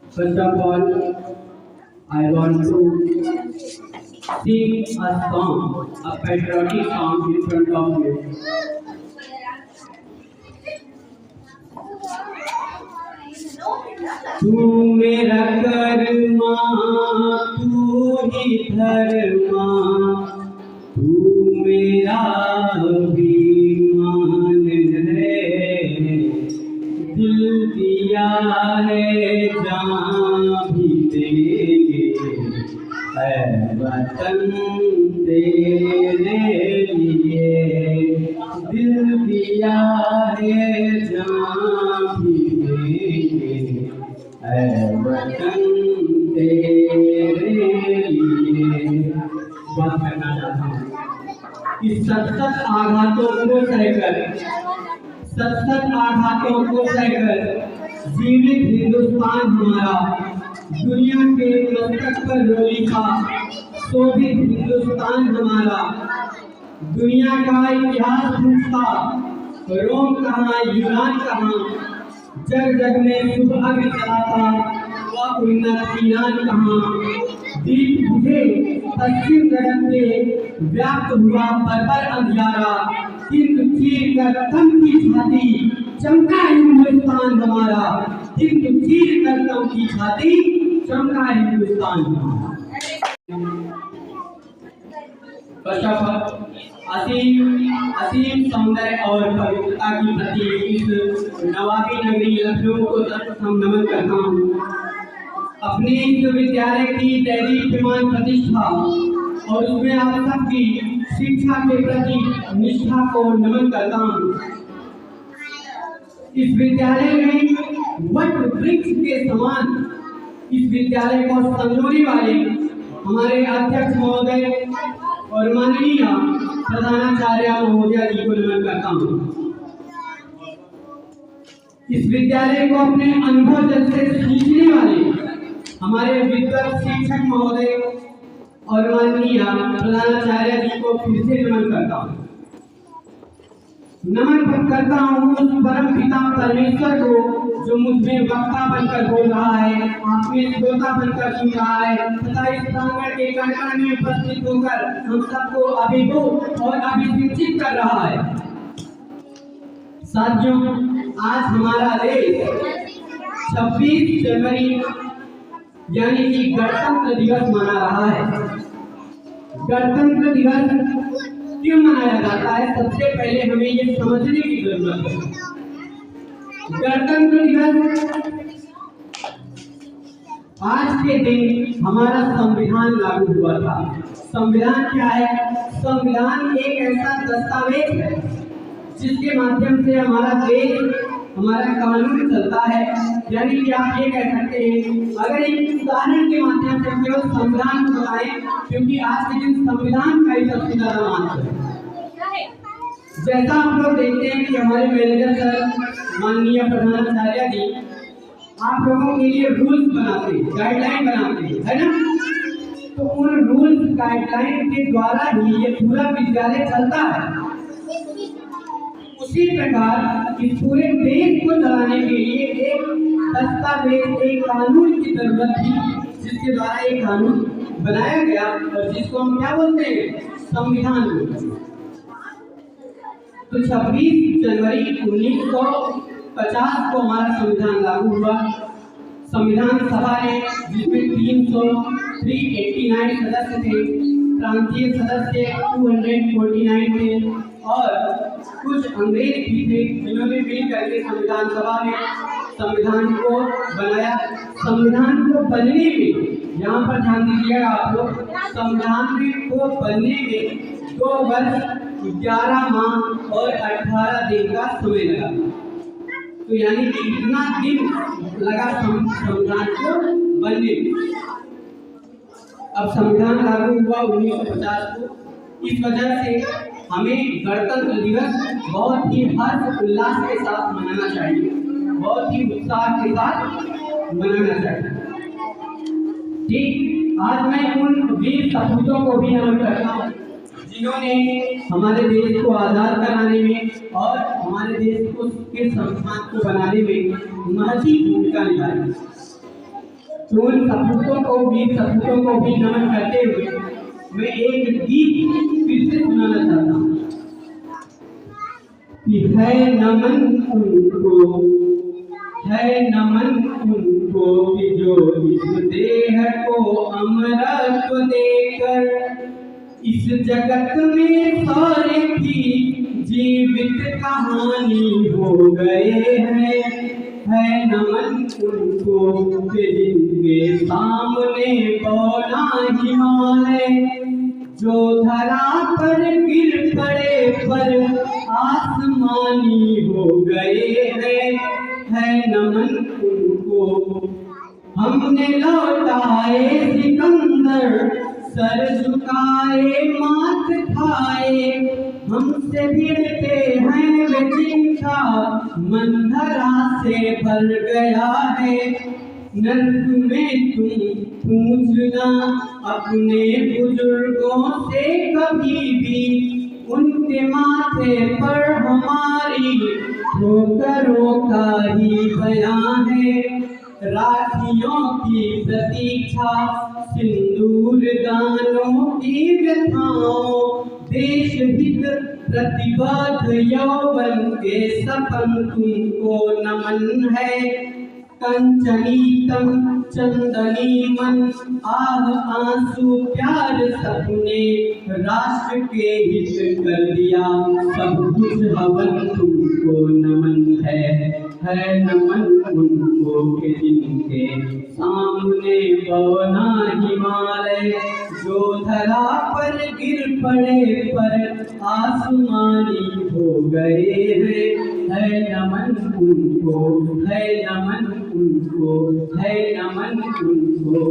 First of all, I want to sing a song, a patriotic song in front of you. तू मेरा कर्मा, तू ही धर्मा, तू मेरा अभिमान है। दिल दिया है, जान भी देंगे, है वतन तेरे लिए। दिल दिया है, जान भी देंगे, है वतन तेरे लिए। बात करना चाहता हूँ कि सतत आघातों को सहकर, सतत आघातों को सहकर जीवित हिंदुस्तान हमारा, दुनिया के मस्तक पर रोली का शोभित हिंदुस्तान हमारा। दुनिया का इतिहास पूछता, रोम कहाँ, यूनान कहाँ, जग जग में शुभ अग्नि जलाता, वह उन्नत ईरान कहाँ। दीप बुझे पश्चिम जगत में, व्याप्त हुआ बर्बर अंधियारा, हिंद चीर कर तम की छाती, चमका हिंदुस्तान हमारा। हिंद चीर कर तम की छाती, चमका हिंदुस्तान हमारा। असीम सौंदर्य और पवित्रता की प्रतीक इस नवाबी नगरी लखनऊ को सर्वप्रथम नमन करता हूँ। अपने इस विद्यालय की दैदीप्यमान प्रतिष्ठा और उसमें आप सबकी शिक्षा के प्रति निष्ठा को नमन करता हूँ। इस विद्यालय में वट वृक्ष के समान इस विद्यालय को संजोने वाले हमारे अध्यक्ष महोदय और माननीय प्रधानाचार्य महोदय जी को नमन करता हूँ। इस विद्यालय को अपने अनुभव जल से सीखने वाले हमारे विद्वत शिक्षक महोदय और माननीय प्रधानाचार्य जी को फिर से नमन करता हूँ। नमन करता हूँ उस परम पिता परमेश्वर को जो मुझ में वक्ता बनकर बोल रहा है, आप में श्रोता बनकर सुन रहा है तथा इस प्रांगण के कण में उपस्थित होकर हम सबको अभिभूत और अभिसिंचित कर रहा है। साथियों, आज हमारा देश 26 जनवरी यानी कि गणतंत्र दिवस मना रहा है। गणतंत्र दिवस क्यों मनाया जाता है, सबसे पहले हमें ये समझने की जरूरत है। गणतंत्र दिवस आज के दिन हमारा संविधान लागू हुआ था। संविधान क्या है? संविधान एक ऐसा दस्तावेज है जिसके माध्यम से हमारा देश, हमारा कानून चलता है। यानी कि आप ये कह सकते हैं, अगर एक उदाहरण के माध्यम से केवल संविधान को बताएं, क्योंकि आज के दिन संविधान का ही सबसे ज्यादा महत्व है। जैसा आप लोग देखते हैं कि हमारे मैनेजर सर, माननीय प्रधानाचार्य जी आप लोगों के लिए रूल्स बनाते हैं, गाइडलाइन बनाते हैं, है ना? तो उन रूल्स गाइडलाइन के द्वारा ही ये पूरा विद्यालय चलता है। उसी प्रकार इस पूरे देश को चलाने के लिए एक दस्तावेज, एक कानून की जरूरत थी, जिसके द्वारा एक कानून बनाया गया और जिसको हम क्या बोलते हैं? संविधान बोलते हैं। तो 26 जनवरी 1950 को हमारा संविधान लागू हुआ। संविधान सभा ने, जिसमें 389 सदस्य थे, प्रांतीय सदस्य 249 थे और कुछ अंग्रेज भी थे, जिन्होंने मिल करके संविधान सभा में संविधान को बनाया। संविधान को बनने में, यहाँ पर ध्यान दीजिएगा आप लोग, संविधान को बनने में 2 वर्ष 11 माह और 18 दिन का समय लगा। तो यानी कि इतना दिन लगा संविधान को बनने में। अब संविधान लागू हुआ 1950 को। इस वजह से हमें गणतंत्र दिवस बहुत ही हर्ष उल्लास के साथ मनाना चाहिए, बहुत ही उत्साह के साथ मनाना चाहिए। ठीक, आज मैं उन वीर सपूतों को भी नमन करता हूँ जिन्होंने हमारे देश को आज़ाद कराने में और हमारे देश को के संविधान को बनाने में महती भूमिका निभाई। तो उन सपूतों को भी नमन करते हुए मैं एक गीत फिर से सुनाना चाहता हूँ कि है नमन उनको कि जो इस देह को अमरत्व देकर इस जगत में सारे की जीवित कहानी हो गए हैं। है नमन उनको कि जिनके सामने बौना हिमालय जो धरा पर गिर पड़े पर आसमानी हो गए हैं। है नमन उनको हमने लौटाए सिकंदर सर झुकाए मात खाए हमसे भिड़ते हैं वे जिनका मन धरा से भर गया है। नर्क में तुम पूछना अपने बुजुर्गों से कभी भी उनके माथे पर हमारी ठोकरों का ही बयान है। राखियों की प्रतीक्षा सिंदूर दानों की व्यथाओं देश हित प्रतिबद्ध यौवन के सपन तुमको नमन है। कंचनीतम चंदनी मन आह आंसू प्यार सपने राष्ट्र के हित कर दिया सब कुछ हवन तुमको नमन है। नमन उनको के जिनके सामने बौना हिमालय जो धरा पर गिर पड़े पर आसमानी हो गए हैं। है नमन उनको, है नमन उनको, है नमन उनको।